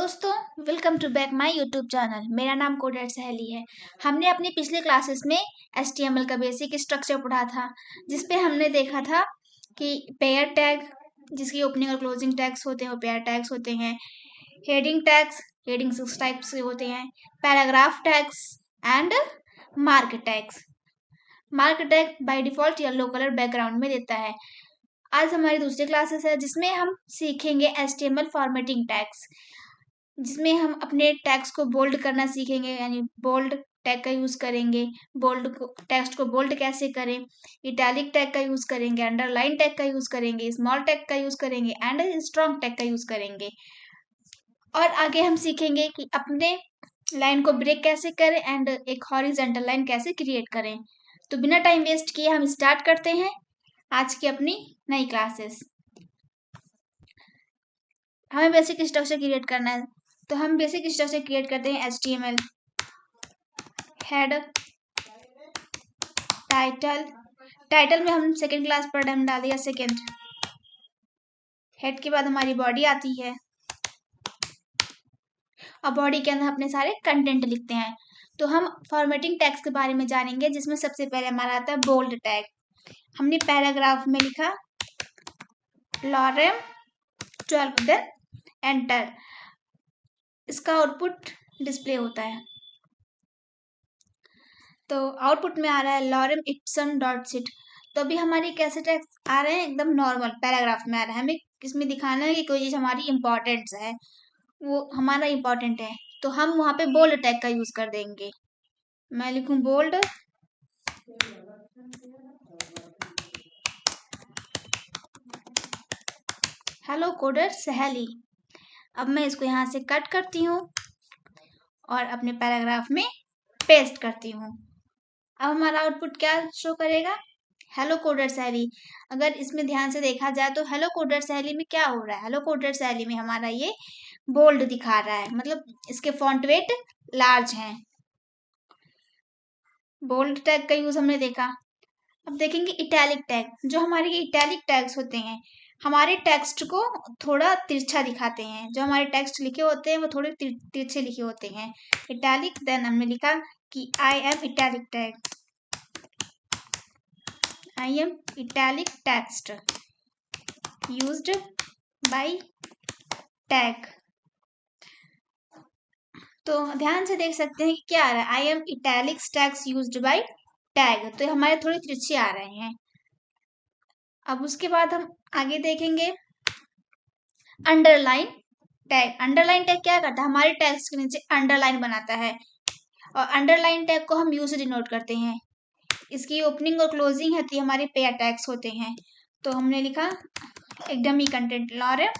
दोस्तों, welcome to back my YouTube channel. मेरा नाम कोडर सहेली है। हमने अपनी पिछले क्लासेस में HTML का बेसिक स्ट्रक्चर पढ़ा था, जिसपे हमने देखा था कि पेयर टैग, जिसकी ओपनिंग और क्लोजिंग टैग्स होते हैं वो पेयर टैग्स होते हैं। हेडिंग टैग्स, हेडिंग 6 टाइप्स से होते हैं। Paragraph tags and mark tags. Mark tag by default yellow colour background में देता है। आज हमारी दूसरी क्लासेस है जिसमें हम सीखेंगे HTML फॉर्मेटिंग टैग्स, जिसमें हम अपने टैग्स को बोल्ड करना सीखेंगे, यानी बोल्ड टैग का यूज करेंगे। बोल्ड को टेक्स्ट को बोल्ड कैसे करें, इटैलिक टैग का यूज करेंगे, अंडरलाइन टैग का यूज करेंगे, स्मॉल टैग का यूज करेंगे एंड स्ट्रॉन्ग टैग का यूज करेंगे। और आगे हम सीखेंगे कि अपने लाइन को ब्रेक कैसे करें एंड एक हॉरिजॉन्टल लाइन कैसे क्रिएट करें। तो बिना टाइम वेस्ट किए हम स्टार्ट करते हैं आज की अपनी नई क्लासेस। हमें बेसिक स्ट्रक्चर क्रिएट करना है, तो हम बेसिक स्ट्रक्चर क्रिएट करते हैं। HTML हेड, टाइटल में हम सेकेंड क्लास पर हम डाल दिया सेकेंड। हेड के बाद हमारी बॉडी आती है और बॉडी के अंदर अपने सारे कंटेंट लिखते हैं। तो हम फॉर्मेटिंग टैग्स के बारे में जानेंगे, जिसमें सबसे पहले हमारा आता है बोल्ड टैग। हमने पैराग्राफ में लिखा लॉरेम 12, देन एंटर। इसका आउटपुट डिस्प्ले होता है। तो आउटपुट में आ रहा है लॉरेम इप्सन डॉट सिट। तो अभी हमारी कैसे टैग्स आ रहे हैं, एकदम नॉर्मल पैराग्राफ में आ रहा है। हमें इसमें दिखाना है कि कोई चीज़ हमारी इंपॉर्टेंट है, वो हमारा इंपॉर्टेंट है, तो हम वहाँ पे बोल्ड टैग का यूज कर देंगे। मैं लिखूं बोल्ड, हेलो कोडर सहेली। अब मैं इसको यहाँ से कट करती हूँ और अपने पैराग्राफ में पेस्ट करती हूँ। अब हमारा आउटपुट क्या शो करेगा, हेलो कोडर सहेली। अगर इसमें ध्यान से देखा जाए तो हेलो कोडर सहेली में क्या हो रहा है, हेलो कोडर सहेली में हमारा ये बोल्ड दिखा रहा है, मतलब इसके फॉन्ट वेट लार्ज हैं। बोल्ड टैग का यूज हमने देखा। अब देखेंगे इटैलिक टैग। जो हमारे ये इटैलिक टैग्स होते हैं, हमारे टेक्स्ट को थोड़ा तिरछा दिखाते हैं। जो हमारे टेक्स्ट लिखे होते हैं वो थोड़े तिरछे लिखे होते हैं, इटैलिक। देन हमने लिखा कि I am italic tag, I am italic text used by tag. तो ध्यान से देख सकते हैं कि क्या आ रहा है, I am italic tags used by tag. तो हमारे थोड़े तिरछे आ रहे हैं। अब उसके बाद हम आगे देखेंगे अंडरलाइन टैग। अंडरलाइन टैग क्या करता है, हमारे टेक्स्ट के नीचे अंडरलाइन बनाता है, और अंडरलाइन टैग को हम यू से डिनोट करते हैं। इसकी ओपनिंग और क्लोजिंग होती है, हमारे पेयर टैग्स होते हैं। तो हमने लिखा एक dummy content lorem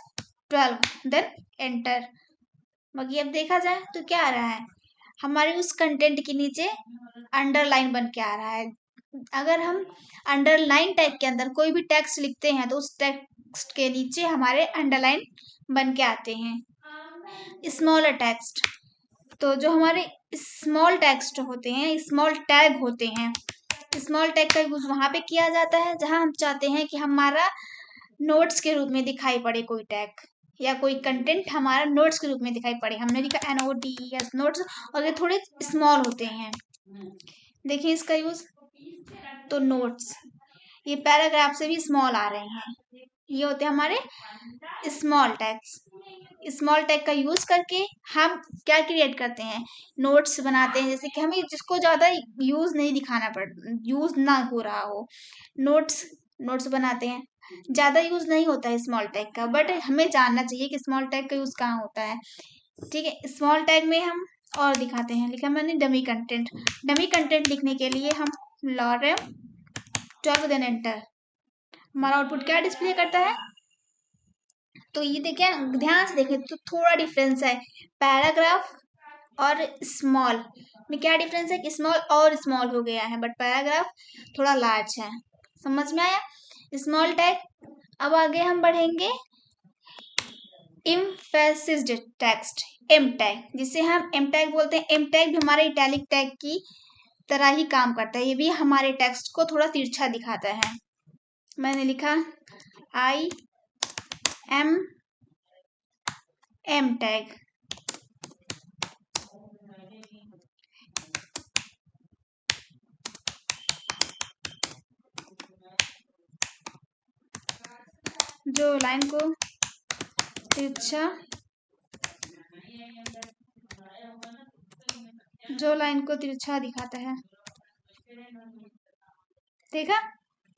12, then enter. बाकी अब देखा जाए तो क्या आ रहा है, हमारे उस कंटेंट के नीचे अंडरलाइन बन के आ रहा है। अगर हम अंडरलाइन टैग के अंदर कोई भी टेक्स्ट लिखते हैं तो उस टेक्स्ट के नीचे हमारे अंडरलाइन बन के आते हैं। स्मॉलर टेक्स्ट, तो जो हमारे स्मॉल टेक्स्ट होते हैं, स्मॉल टैग होते हैं, स्मॉल टैग का यूज वहां पे किया जाता है जहां हम चाहते हैं कि हमारा नोट्स के रूप में दिखाई पड़े कोई टैग, या कोई कंटेंट हमारा नोट्स के रूप में दिखाई पड़े। हमने लिखा NOTES नोट्स, और ये थोड़े स्मॉल होते हैं। देखिए इसका यूज, तो नोट्स ये पैराग्राफ से भी स्मॉल आ रहे हैं। ये होते हैं हमारे स्मॉल टैग्स। स्मॉल टैग का यूज करके हम क्या क्रिएट करते हैं, नोट्स बनाते हैं। जैसे कि हमें जिसको ज्यादा यूज नहीं दिखाना पड़, यूज ना हो रहा हो, नोट्स बनाते हैं। ज्यादा यूज नहीं होता है स्मॉल टैग का, बट हमें जानना चाहिए कि स्मॉल टैग का यूज कहाँ होता है। ठीक है, स्मॉल टैग में हम और दिखाते हैं। लिखा मैंने डमी कंटेंट। डमी कंटेंट लिखने के लिए हम लॉरेम 12 देन एंटर। हमारा आउटपुट क्या डिस्प्ले करता है, तो ये देखिए, ध्यान से देखें तो थोड़ा डिफरेंस है पैराग्राफ और स्मॉल में। क्या डिफरेंस है कि स्मॉल और स्मॉल हो गया है, बट पैराग्राफ थोड़ा लार्ज है। समझ में आया स्मॉल टैग। अब आगे हम बढ़ेंगे एम्फेसिस्ड टेक्स्ट, एम टैग, जिसे हम एम टैग बोलते हैं। एम टैग भी हमारे इटैलिक टैग की तरह ही काम करता है। ये भी हमारे टेक्स्ट को थोड़ा तिरछा दिखाता है। मैंने लिखा आई एम एम टैग, जो लाइन को तिरछा दिखाता है। देखा,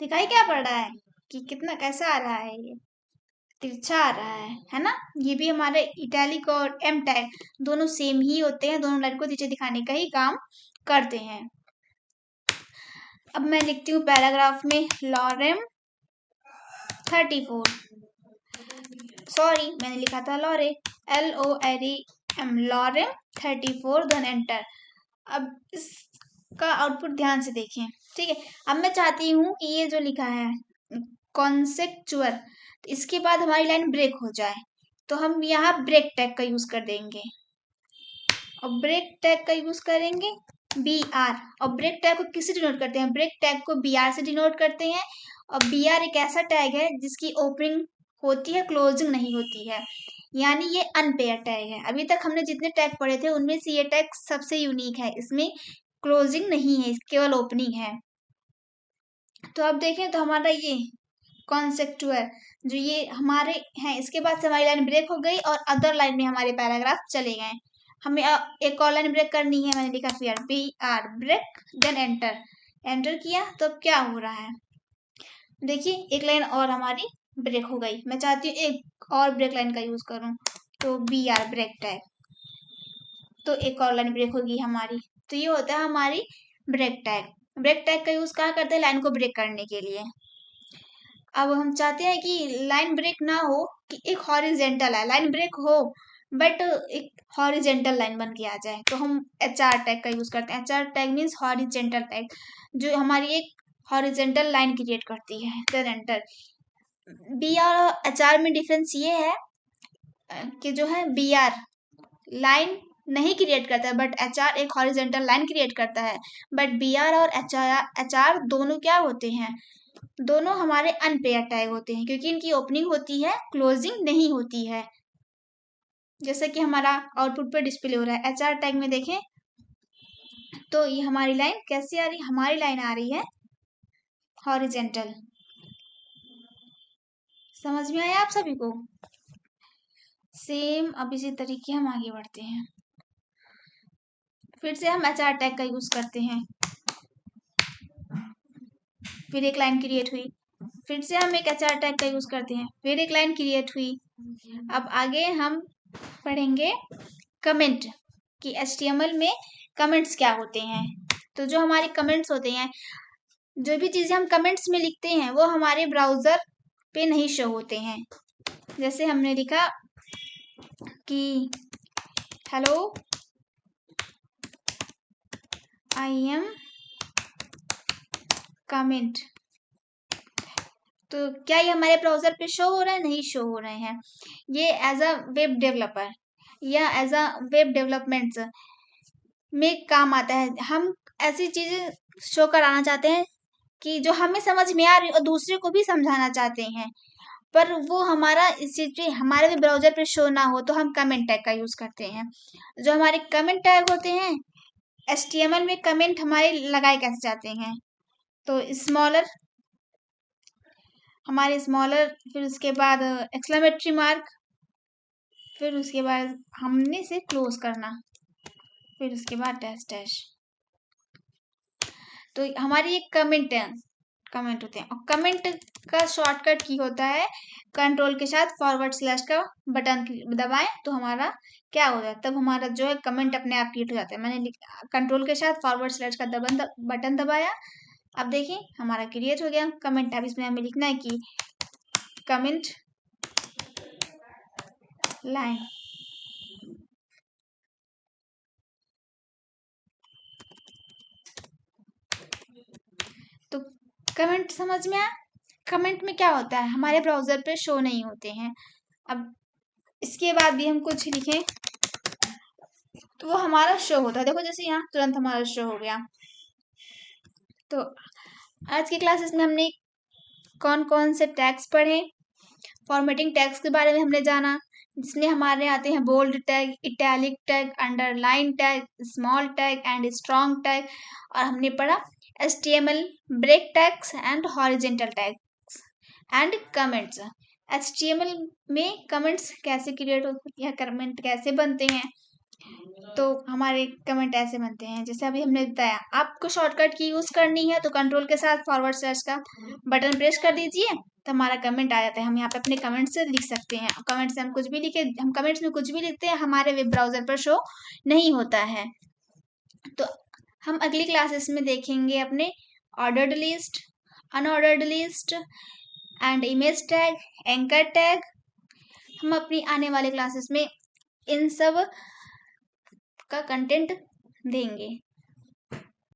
दिखाई क्या पड़ रहा है कि कितना कैसा आ रहा है, ये तिरछा आ रहा है ना। ये भी हमारे इटैलिक और एम टैग दोनों सेम ही होते हैं, दोनों लाइन को तिरछे दिखाने का ही काम करते हैं। अब मैं लिखती हूँ पैराग्राफ में लॉरेम 34, सॉरी मैंने लिखा था लॉरे, LOREM, लॉरेम 34, देन एंटर। अब इसका आउटपुट ध्यान से देखें, ठीक है। अब मैं चाहती हूँ कि ये जो लिखा है कॉन्सेक्चुअल, तो इसके बाद हमारी लाइन ब्रेक हो जाए, तो हम यहाँ ब्रेक टैग का यूज कर देंगे, और ब्रेक टैग का यूज करेंगे BR। और ब्रेक टैग को किससे डिनोट करते हैं? ब्रेक टैग को BR से डिनोट करते हैं। और BR एक ऐसा टैग है जिसकी ओपनिंग होती है, क्लोजिंग नहीं होती है, यानी ये अनपेयर टैग है। अभी तक हमने जितने टैग पढ़े थे उनमें से ये टैग सबसे यूनिक है, इसमें क्लोजिंग नहीं है, केवल ओपनिंग है। तो अब देखें तो हमारा ये कॉन्सेप्चुअल जो ये हमारे हैं, इसके बाद से हमारी लाइन ब्रेक हो गई और अदर लाइन में हमारे पैराग्राफ चले गए। हमें एक और लाइन ब्रेक करनी है, मैंने लिखा फिर BR ब्रेक, देन एंटर किया। तो अब क्या हो रहा है, देखिए एक लाइन और हमारी ब्रेक हो गई। मैं चाहती हूँ एक और ब्रेक लाइन का यूज करूँ, तो BR ब्रेक टैग, तो एक और लाइन ब्रेक होगी हमारी। तो ये होता है हमारी ब्रेक टैग। ब्रेक टैग का यूज कहाँ करते हैं? लाइन को ब्रेक करने के लिए। अब हम चाहते हैं कि लाइन ब्रेक ना हो, कि एक हॉरिजेंटल है, लाइन ब्रेक हो बट एक हॉरिजेंटल लाइन बन के आ जाए, तो हम HR टैग का यूज करते हैं। HR tag means horizontal tag, जो हमारी एक हॉरिजेंटल लाइन क्रिएट करती है। Then enter. BR और HR में डिफरेंस ये है कि जो है BR लाइन नहीं क्रिएट करता है, बट HR एक हॉरिजेंटल लाइन क्रिएट करता है। बट BR और HR दोनों क्या होते हैं? दोनों हमारे अनपेयर टैग होते हैं, क्योंकि इनकी ओपनिंग होती है, क्लोजिंग नहीं होती है, जैसा कि हमारा आउटपुट पे डिस्प्ले हो रहा है। HR टैग में देखें तो ये हमारी लाइन कैसी आ रही है? हमारी लाइन आ रही है हॉरिजेंटल। समझ में आया आप सभी को? सेम अब इसी तरीके हम आगे बढ़ते हैं। फिर से हम HR टैग का यूज करते हैं, फिर एक लाइन क्रिएट हुई, फिर से हम एक HR टैग का यूज करते हैं, फिर एक लाइन क्रिएट हुई। अब आगे हम पढ़ेंगे कमेंट कि HTML में कमेंट्स क्या होते हैं। तो जो हमारे कमेंट्स होते हैं, जो भी चीजें हम कमेंट्स में लिखते हैं वो हमारे ब्राउजर पे नहीं शो होते हैं। जैसे हमने लिखा कि हेलो आई एम कमेंट, तो क्या ये हमारे ब्राउजर पे शो हो रहा है? नहीं शो हो रहे हैं। ये एज अ वेब डेवलपर या एज अ वेब डेवलपमेंट में काम आता है। हम ऐसी चीजें शो कराना चाहते हैं कि जो हमें समझ में आ रही और दूसरे को भी समझाना चाहते हैं, पर वो हमारा इस चीज पे हमारे भी ब्राउजर पे शो ना हो, तो हम कमेंट टैग का यूज करते हैं। जो हमारे कमेंट टैग होते हैं, HTML में कमेंट हमारे लगाए कैसे जाते हैं? तो स्मॉलर, हमारे स्मॉलर, फिर उसके बाद एक्सक्लेमेटरी मार्क, फिर उसके बाद हमने से क्लोज करना, फिर उसके बाद डैश डैश। तो हमारी एक कमेंट होते हैं। और कमेंट का शॉर्टकट की होता है कंट्रोल के साथ फॉरवर्ड स्लैश का बटन दबाएं, तो हमारा क्या हो जाता है, तब हमारा जो है कमेंट अपने आप क्रिएट हो जाता है। मैंने कंट्रोल के साथ फॉरवर्ड स्लैश का बटन दबाया, अब देखिए हमारा क्रिएट हो गया कमेंट। अब इसमें हमें लिखना है कि कमेंट लाइन, तो कमेंट समझ में आया? कमेंट में क्या होता है, हमारे ब्राउजर पे शो नहीं होते हैं। अब इसके बाद भी हम कुछ लिखें तो वो हमारा शो होता है। देखो जैसे यहाँ तुरंत हमारा शो हो गया। तो आज की क्लासेस में हमने कौन कौन से टैग्स पढ़े, फॉर्मेटिंग टैग्स के बारे में हमने जाना, जिसमें हमारे आते हैं bold tag, italic tag, underline tag, small tag and strong tag. और हमने पढ़ा HTML break tags and horizontal tags and comments. HTML में कमेंट्स कैसे क्रिएट होते हैं, कमेंट कैसे बनते हैं, तो हमारे कमेंट ऐसे बनते हैं जैसे अभी हमने बताया। आपको शॉर्टकट की यूज करनी है तो कंट्रोल के साथ फॉरवर्ड स्लैश का बटन प्रेस कर दीजिए, तो हमारा कमेंट आ जाता है। हम यहाँ पे अपने कमेंट से लिख सकते हैं। कमेंट से हम कुछ भी लिखे, हम कमेंट्स में कुछ भी लिखते हैं, हमारे वेब ब्राउजर पर शो नहीं होता है। तो हम अगली क्लासेस में देखेंगे अपने ordered list, unordered list and image tag, anchor tag. हम अपनी आने वाले क्लासेस में इन सब का कंटेंट देंगे।